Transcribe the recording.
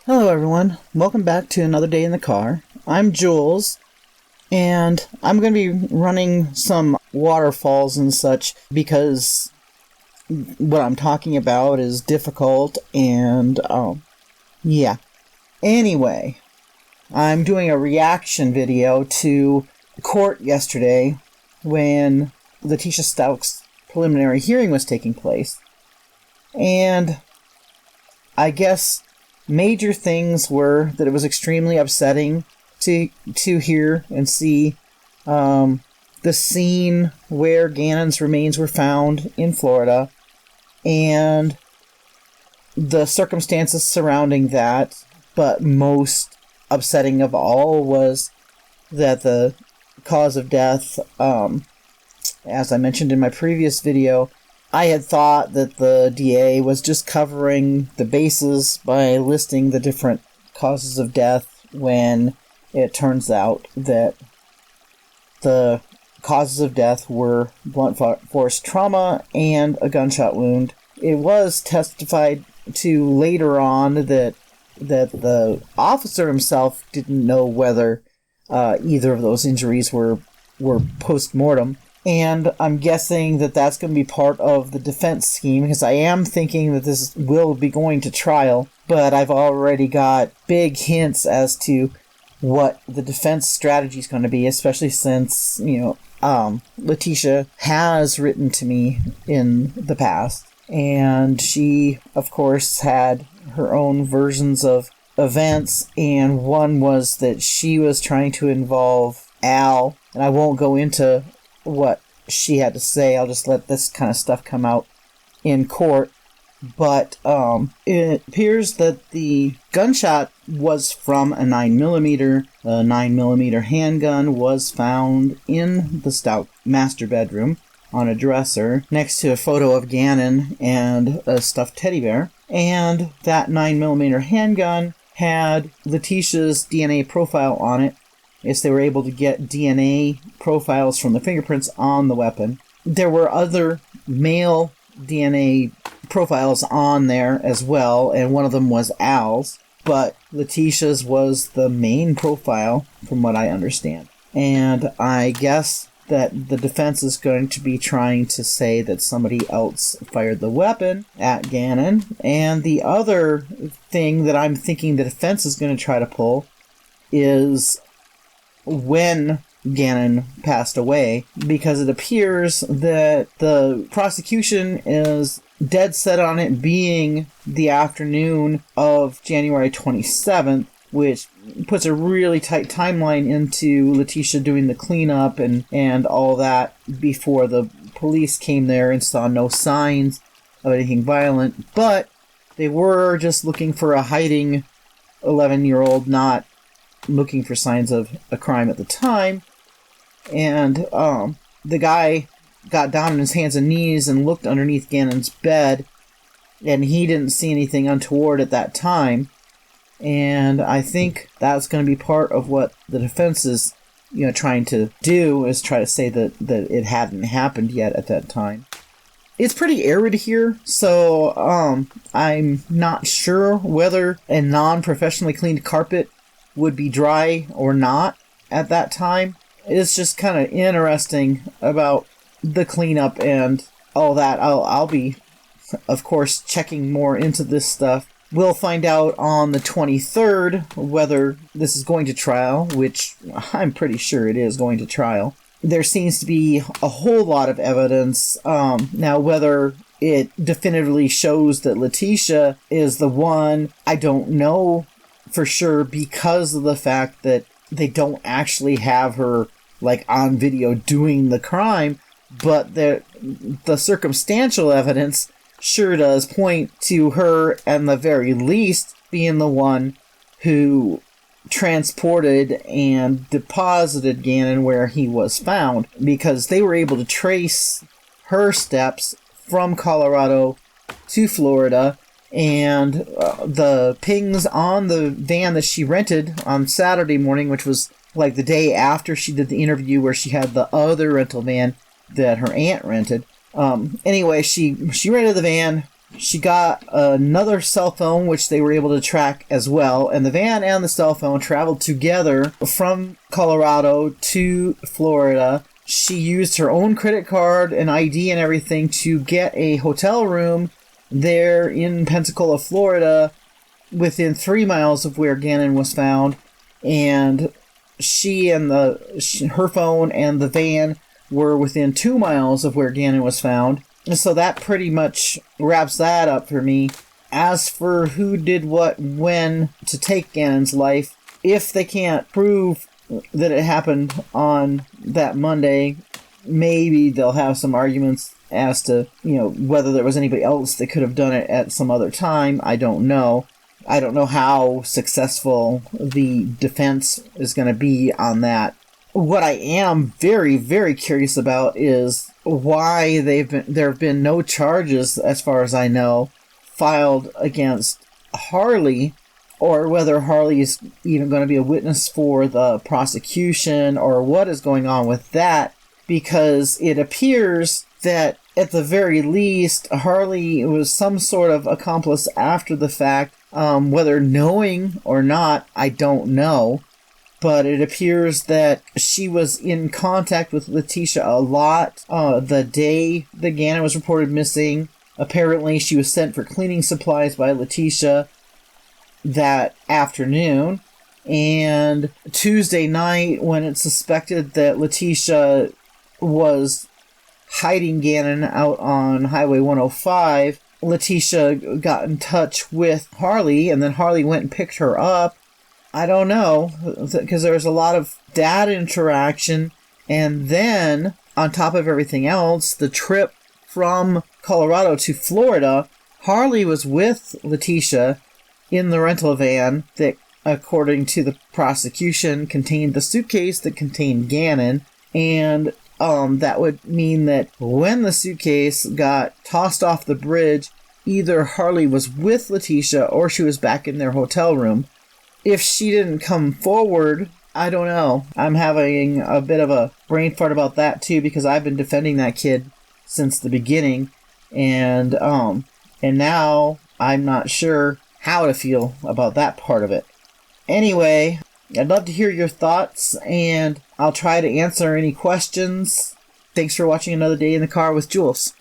Hello everyone, welcome back to another day in the car. I'm Jules, and I'm going to be running some waterfalls and such because what I'm talking about is difficult and, yeah. Anyway, I'm doing a reaction video to court yesterday when Letecia Stauch's preliminary hearing was taking place. And I guess major things were that it was extremely upsetting to hear and see the scene where Gannon's remains were found in Florida and the circumstances surrounding that. But most upsetting of all was that the cause of death, as I mentioned in my previous video, I had thought that the DA was just covering the bases by listing the different causes of death when it turns out that the causes of death were blunt force trauma and a gunshot wound. It was testified to later on that the officer himself didn't know whether either of those injuries were post-mortem. And I'm guessing that that's going to be part of the defense scheme, because I am thinking that this will be going to trial, but I've already got big hints as to what the defense strategy is going to be, especially since, Letecia has written to me in the past, and she, of course, had her own versions of events, and one was that she was trying to involve Al, and I won't go into what she had to say. I'll just let this kind of stuff come out in court. But it appears that the gunshot was from a 9mm. A 9mm handgun was found in the Stauch master bedroom on a dresser next to a photo of Gannon and a stuffed teddy bear. And that 9mm handgun had Letecia's DNA profile on it. Yes, they were able to get DNA profiles from the fingerprints on the weapon. There were other male DNA profiles on there as well, and one of them was Al's, but Letecia's was the main profile, from what I understand. And I guess that the defense is going to be trying to say that somebody else fired the weapon at Gannon. And the other thing that I'm thinking the defense is going to try to pull is when Gannon passed away, because it appears that the prosecution is dead set on it being the afternoon of January 27th, which puts a really tight timeline into Letecia doing the cleanup and all that before the police came there and saw no signs of anything violent. But they were just looking for a hiding 11-year-old, not looking for signs of a crime at the time. And the guy got down on his hands and knees and looked underneath Gannon's bed, and he didn't see anything untoward at that time. And I think that's going to be part of what the defense is trying to do, is try to say that it hadn't happened yet at that time. It's pretty arid here, so I'm not sure whether a non-professionally cleaned carpet would be dry or not at that time. It's just kind of interesting about the cleanup and all that. I'll be, of course, checking more into this stuff. We'll find out on the 23rd whether this is going to trial, which I'm pretty sure it is going to trial. There seems to be a whole lot of evidence. Now, whether it definitively shows that Letecia is the one, I don't know for sure, because of the fact that they don't actually have her on video doing the crime, but the circumstantial evidence sure does point to her, at the very least, being the one who transported and deposited Gannon where he was found, because they were able to trace her steps from Colorado to Florida. And the pings on the van that she rented on Saturday morning, which was the day after she did the interview where she had the other rental van that her aunt rented. Anyway, she rented the van, She got another cell phone, which they were able to track as well. And the van and the cell phone traveled together from Colorado to Florida. She used her own credit card and ID and everything to get a hotel room there in Pensacola, Florida, within 3 miles of where Gannon was found. And she and her phone and the van were within 2 miles of where Gannon was found. And so that pretty much wraps that up for me. As for who did what when to take Gannon's life, if they can't prove that it happened on that Monday, maybe they'll have some arguments as to, whether there was anybody else that could have done it at some other time. I don't know. I don't know how successful the defense is going to be on that. What I am very, very curious about is why there have been no charges, as far as I know, filed against Harley, or whether Harley is even going to be a witness for the prosecution, or what is going on with that, because it appears that at the very least Harley was some sort of accomplice after the fact. Whether knowing or not, I don't know. But it appears that she was in contact with Letecia a lot the day that Gannon was reported missing. Apparently, she was sent for cleaning supplies by Letecia that afternoon. And Tuesday night, when it's suspected that Letecia was hiding Gannon out on Highway 105, Letecia got in touch with Harley, and then Harley went and picked her up. I don't know, because there was a lot of data interaction, and then, on top of everything else, the trip from Colorado to Florida, Harley was with Letecia in the rental van that, according to the prosecution, contained the suitcase that contained Gannon, and that would mean that when the suitcase got tossed off the bridge, either Harley was with Letecia or she was back in their hotel room. If she didn't come forward, I don't know. I'm having a bit of a brain fart about that too, because I've been defending that kid since the beginning, and now I'm not sure how to feel about that part of it. Anyway, I'd love to hear your thoughts, and I'll try to answer any questions. Thanks for watching Another Day in the Car with Jules.